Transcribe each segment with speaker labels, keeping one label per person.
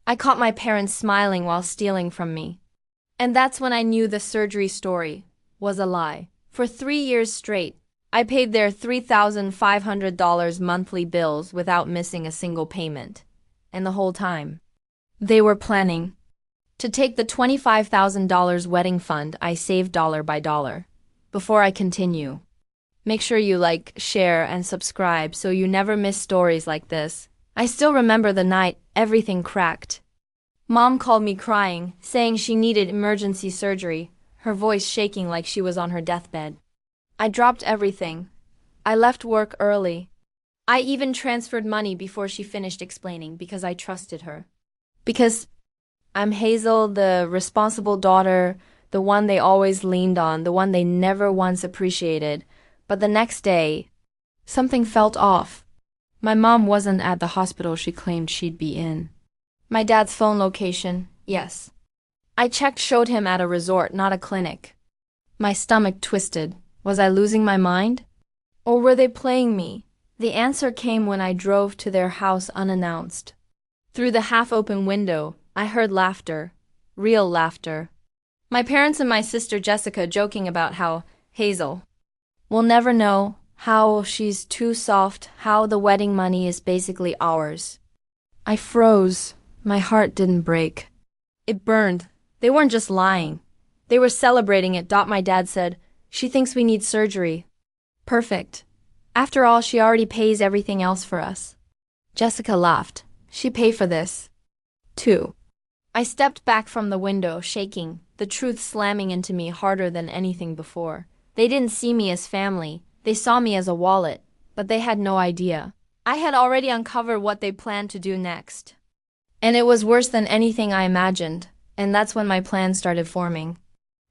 Speaker 1: I caught my parents smiling while stealing from me. And that's when I knew the surgery story was a lie. For 3 years straight, I paid their $3,500 monthly bills without missing a single payment. And the whole time, they were planning to take the $25,000 wedding fund I saved dollar by dollar. Before I continue, make sure you like, share, and subscribe so you never miss stories like this. I still remember the night everything cracked. Mom called me crying, saying she needed emergency surgery, her voice shaking like she was on her deathbed. I dropped everything. I left work early. I even transferred money before she finished explaining because I trusted her. Because I'm Hazel, the responsible daughter, the one they always leaned on, the one they never once appreciated. But the next day, something felt off. My mom wasn't at the hospital she claimed she'd be in. My dad's phone location, yes. I checked, showed him at a resort, not a clinic. My stomach twisted. Was I losing my mind? Or were they playing me? The answer came when I drove to their house unannounced. Through the half-open window, I heard laughter. Real laughter. My parents and my sister Jessica joking about how Hazel will never know, how she's too soft, how the wedding money is basically ours. I froze. My heart didn't break. It burned. They weren't just lying. They were celebrating it. My dad said, "She thinks we need surgery." Perfect. After all, she already pays everything else for us. Jessica laughed. She paid for this, too. I stepped back from the window, shaking, the truth slamming into me harder than anything before. They didn't see me as family. They saw me as a wallet, but they had no idea. I had already uncovered what they planned to do next. And it was worse than anything I imagined, and that's when my plan started forming.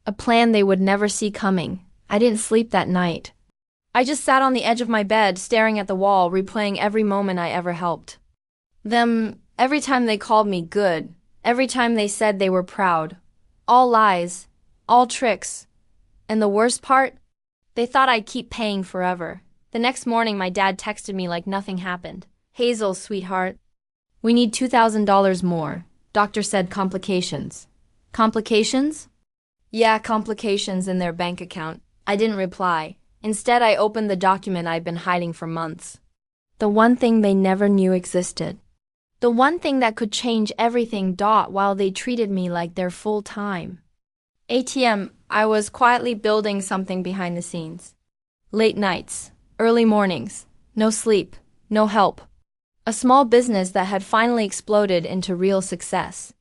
Speaker 1: A plan they would never see coming. I didn't sleep that night. I just sat on the edge of my bed, staring at the wall, replaying every moment I ever helped them. Every time they called me good, every time they said they were proud. All lies, all tricks. And the worst part? They thought I'd keep paying forever. The next morning, my dad texted me like nothing happened. "Hazel, sweetheart, we need $2,000 more. Doctor said complications." Complications? Yeah, complications in their bank account. I didn't reply. Instead, I opened the document I'd been hiding for months. The one thing they never knew existed. The one thing that could change everything. While they treated me like their full time ATM, I was quietly building something behind the scenes. Late nights, early mornings, no sleep, no help. A small business that had finally exploded into real success.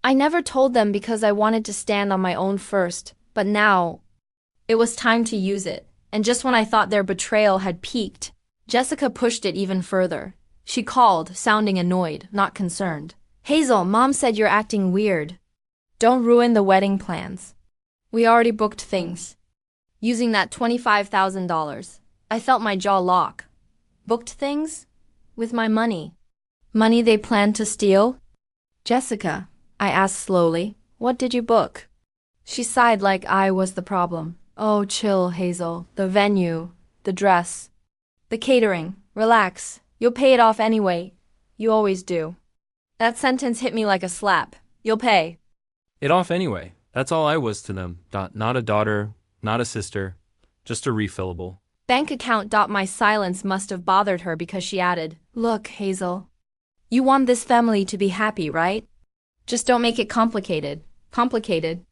Speaker 1: I never told them because I wanted to stand on my own first, but now it was time to use it. And just when I thought their betrayal had peaked, Jessica pushed it even further. She called, sounding annoyed, not concerned. "Hazel, Mom said you're acting weird. Don't ruin the wedding plans. We already booked things." Using that $25,000, I felt my jaw lock. Booked things? With my money. Money they planned to steal? "Jessica," I asked slowly, "what did you book?" She sighed like I was the problem. "Oh, chill, Hazel. The venue, the dress, the catering. Relax. You'll pay it off anyway. You always do." That sentence hit me like a slap. You'll pay
Speaker 2: it off anyway. That's all I was to them. Not a daughter, not a sister, just a refillable
Speaker 1: bank account. My silence must have bothered her because she added, "Look, Hazel, you want this family to be happy, right? Just don't make it complicated." Complicated?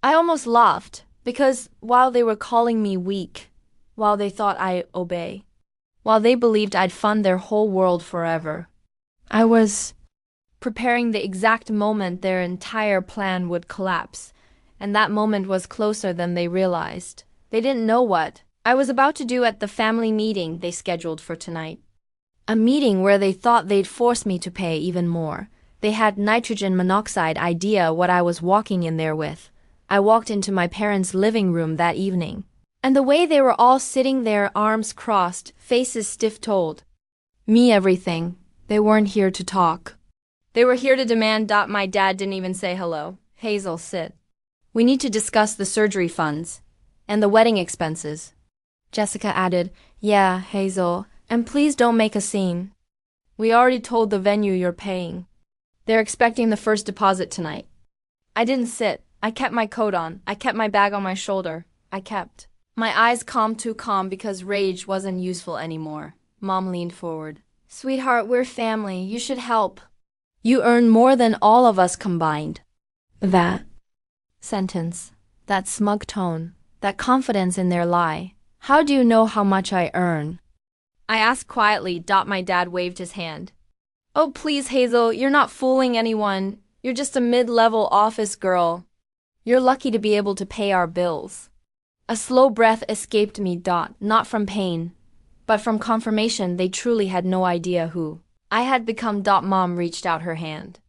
Speaker 1: I almost laughed because while they were calling me weak, while they thought I'd obey, while they believed I'd fund their whole world forever, I was preparing the exact moment their entire plan would collapse, and that moment was closer than they realized. They didn't know what I was about to do at the family meeting they scheduled for tonight. A meeting where they thought they'd force me to pay even more. They had nitrogen monoxide idea what I was walking in there with. I walked into my parents' living room that evening, and the way they were all sitting there, arms crossed, faces stiff, told me everything. They weren't here to talk. They were here to demand. My dad didn't even say hello. "Hazel, sit. We need to discuss the surgery funds and the wedding expenses." Jessica added, "Yeah, Hazel, and please don't make a scene. We already told the venue you're paying." They're expecting the first deposit tonight. I didn't sit. I kept my coat on. I kept my bag on my shoulder. I kept my eyes calm, too calm because rage wasn't useful anymore. Mom leaned forward. Sweetheart, we're family. You should help. You earn more than all of us combined. That sentence, that smug tone, that confidence in their lie. How do you know how much I earn? I asked quietly. My dad waved his hand. Oh, please, Hazel, you're not fooling anyone. You're just a mid-level office girl. You're lucky to be able to pay our bills. A slow breath escaped me. Not from pain, but from confirmation they truly had no idea who I had become. Mom reached out her hand.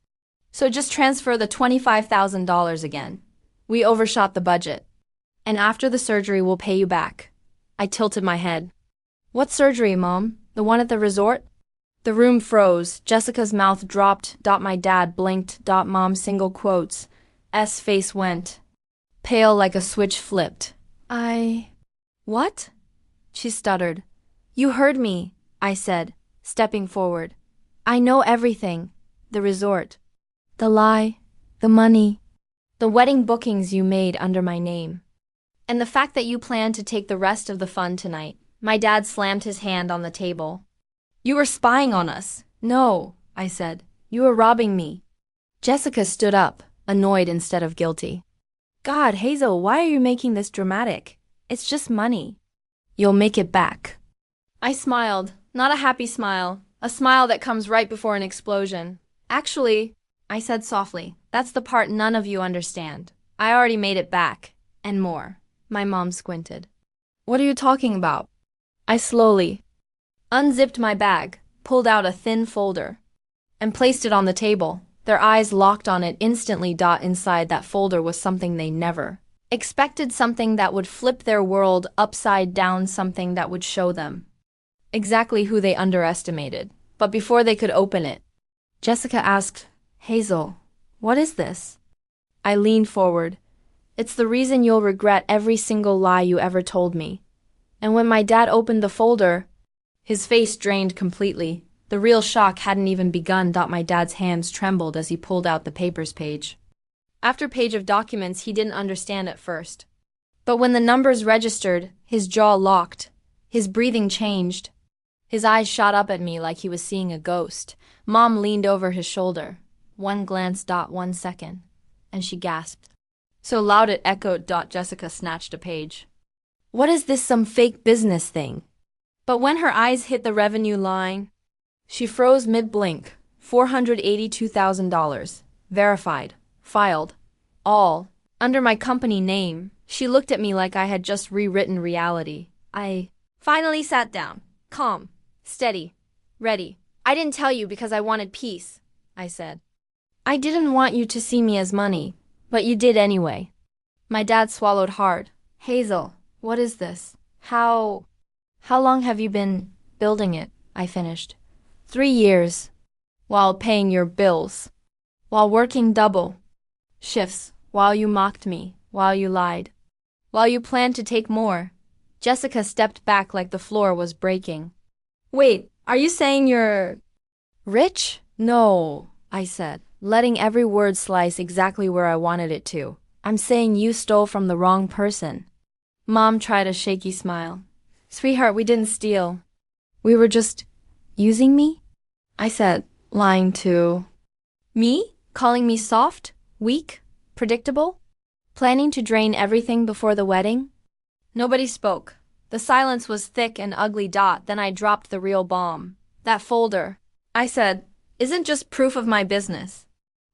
Speaker 1: So just transfer the $25,000 again. We overshot the budget. And after the surgery, we'll pay you back. I tilted my head. What surgery, Mom? The one at the resort? The room froze. Jessica's mouth dropped. My dad blinked. Mom single quotes. S face went pale like a switch flipped. What? She stuttered. You heard me, I said, stepping forward. I know everything. The resort. The lie. The money. The wedding bookings you made under my name. And the fact that you plan to take the rest of the fun tonight. My dad slammed his hand on the table. You were spying on us. No, I said. You were robbing me. Jessica stood up, annoyed instead of guilty. God, Hazel, why are you making this dramatic? It's just money. You'll make it back. I smiled, not a happy smile, a smile that comes right before an explosion. Actually, I said softly, that's the part none of you understand. I already made it back, and more. My mom squinted. What are you talking about? I slowly unzipped my bag, pulled out a thin folder, and placed it on the table. Their eyes locked on it instantly. Inside that folder was something they never expected, something that would flip their world upside down, something that would show them exactly who they underestimated. But before they could open it, Jessica asked, Hazel, what is this? I leaned forward. It's the reason you'll regret every single lie you ever told me. And when my dad opened the folder, his face drained completely. The real shock hadn't even begun. My dad's hands trembled as he pulled out the papers page after page of documents he didn't understand at first. But when the numbers registered, his jaw locked, his breathing changed. His eyes shot up at me like he was seeing a ghost. Mom leaned over his shoulder. One glance. 1 second. And she gasped. So loud it echoed. Jessica snatched a page. What is this, some fake business thing? But when her eyes hit the revenue line, she froze mid-blink. $482,000. Verified. Filed. All. Under my company name. She looked at me like I had just rewritten reality. I finally sat down. Calm. Steady. Ready. I didn't tell you because I wanted peace, I said. I didn't want you to see me as money, but you did anyway. My dad swallowed hard. Hazel, what is this? How long have you been building it? I finished. 3 years. While paying your bills. While working double shifts. While you mocked me. While you lied. While you planned to take more. Jessica stepped back like the floor was breaking. Wait, are you saying you're rich? No, I said, letting every word slice exactly where I wanted it to. I'm saying you stole from the wrong person. Mom tried a shaky smile. Sweetheart, we didn't steal. We were just using me? I said, lying to me? Calling me soft, weak, predictable? Planning to drain everything before the wedding? Nobody spoke. The silence was thick and ugly. Then I dropped the real bomb. That folder, I said, isn't just proof of my business.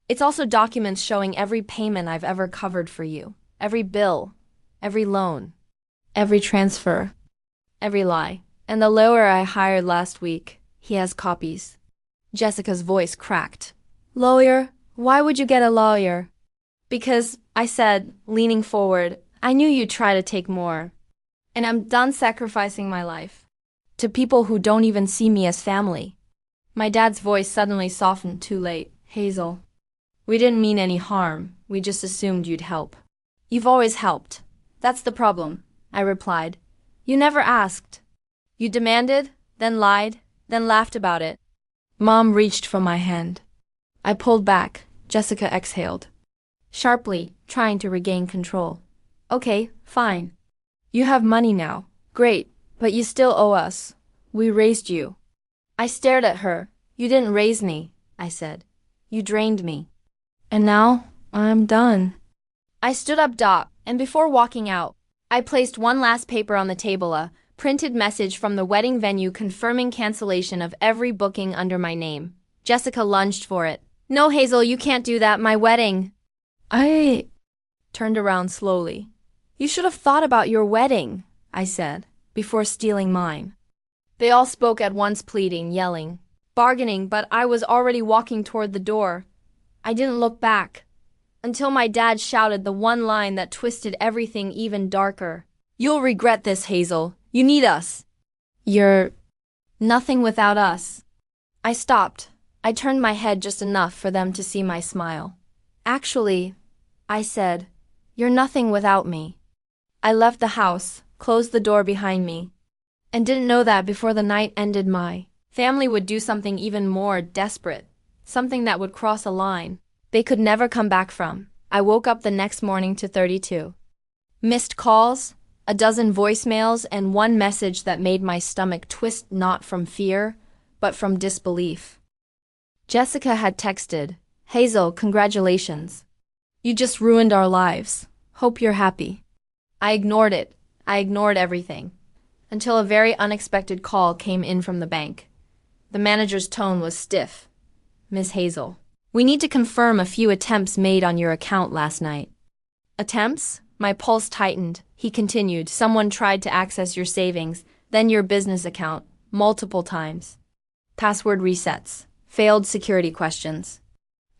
Speaker 1: It's also documents showing every payment I've ever covered for you. Every bill, every loan, every transfer, every lie. And the lawyer I hired last week, he has copies. Jessica's voice cracked. Lawyer? Why would you get a lawyer? Because, I said, leaning forward, I knew you'd try to take more. And I'm done sacrificing my life to people who don't even see me as family. My dad's voice suddenly softened. Too late. Hazel, we didn't mean any harm. We just assumed you'd help. You've always helped. That's the problem, I replied. You never asked. You demanded, then lied, then laughed about it. Mom reached for my hand. I pulled back. Jessica exhaled sharply, trying to regain control. Okay, fine. You have money now. Great, but you still owe us. We raised you. I stared at her. You didn't raise me, I said. You drained me. And now, I'm done. I stood up, and before walking out, I placed one last paper on the table, a printed message from the wedding venue confirming cancellation of every booking under my name. Jessica lunged for it. No, Hazel, you can't do that, my wedding. I turned around slowly. You should have thought about your wedding, I said, before stealing mine. They all spoke at once, pleading, yelling, bargaining, but I was already walking toward the door. I didn't look back until my dad shouted the one line that twisted everything even darker. You'll regret this, Hazel. You need us. You're nothing without us. I stopped. I turned my head just enough for them to see my smile. Actually, I said, you're nothing without me. I left the house, closed the door behind me, and didn't know that before the night ended my family would do something even more desperate, something that would cross a line they could never come back from. I woke up the next morning to 32 missed calls, a dozen voicemails, and one message that made my stomach twist, not from fear, but from disbelief. Jessica had texted, Hazel, congratulations. You just ruined our lives. Hope you're happy. I ignored it. I ignored everything. Until a very unexpected call came in from the bank. The manager's tone was stiff. Miss Hazel, we need to confirm a few attempts made on your account last night. Attempts? My pulse tightened. He continued, someone tried to access your savings, then your business account, multiple times. Password resets. Failed security questions.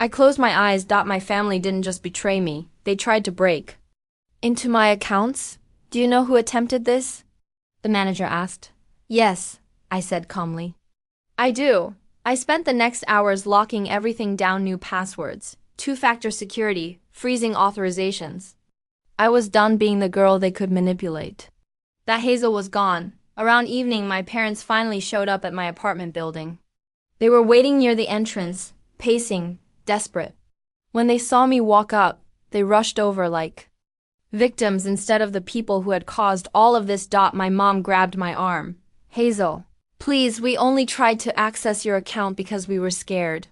Speaker 1: I closed my eyes. My family didn't just betray me, they tried to break into my accounts. Do you know who attempted this? The manager asked. Yes, I said calmly. I do. I spent the next hours locking everything down, new passwords, two-factor security, freezing authorizations. I was done being the girl they could manipulate. That Hazel was gone. Around evening, my parents finally showed up at my apartment building. They were waiting near the entrance, pacing, desperate. When they saw me walk up, they rushed over like victims instead of the people who had caused all of this. My mom grabbed my arm. Hazel, please, we only tried to access your account because we were scared.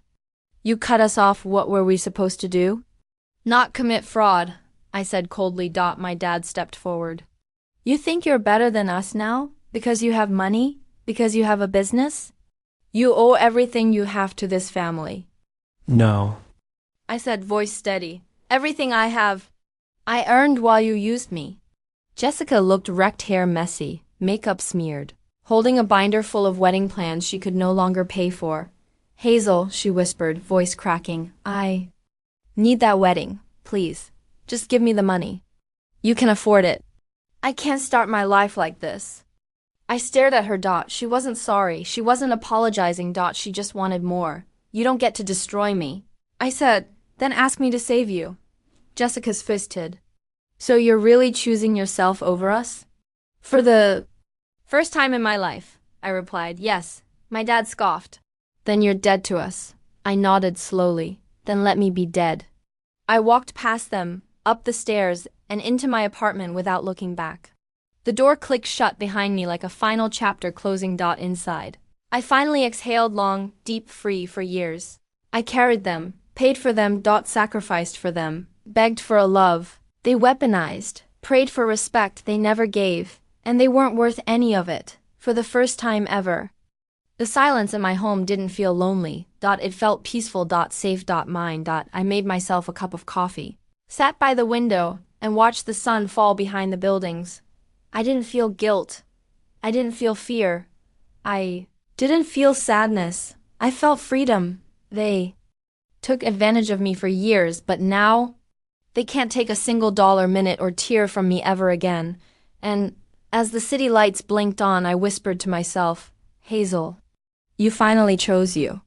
Speaker 1: You cut us off. What were we supposed to do? Not commit fraud, I said coldly. My dad stepped forward. You think you're better than us now? Because you have money? Because you have a business? You owe everything you have to this family.
Speaker 2: No.
Speaker 1: I said, voice steady. Everything I have, I earned while you used me. Jessica looked wrecked, hair messy, makeup smeared, holding a binder full of wedding plans she could no longer pay for. Hazel, she whispered, voice cracking, I need that wedding, please. Just give me the money. You can afford it. I can't start my life like this. I stared at her. She wasn't sorry. She wasn't apologizing. She just wanted more. You don't get to destroy me. I said, then ask me to save you. Jessica's fisted. So you're really choosing yourself over us? For the first time in my life, I replied. Yes. My dad scoffed. Then you're dead to us. I nodded slowly. Then let me be dead. I walked past them, up the stairs, and into my apartment without looking back. The door clicked shut behind me like a final chapter closing. Inside, I finally exhaled, long, deep, free for years. I carried them, paid for them, sacrificed for them, begged for a love they weaponized, prayed for respect they never gave, and they weren't worth any of it, for the first time ever. The silence in my home didn't feel lonely. It felt peaceful. Safe. Mine. I made myself a cup of coffee, sat by the window, and watched the sun fall behind the buildings. I didn't feel guilt. I didn't feel fear. I didn't feel sadness. I felt freedom. They took advantage of me for years, but now they can't take a single dollar, minute, or tear from me ever again. And as the city lights blinked on, I whispered to myself, Hazel, you finally chose you.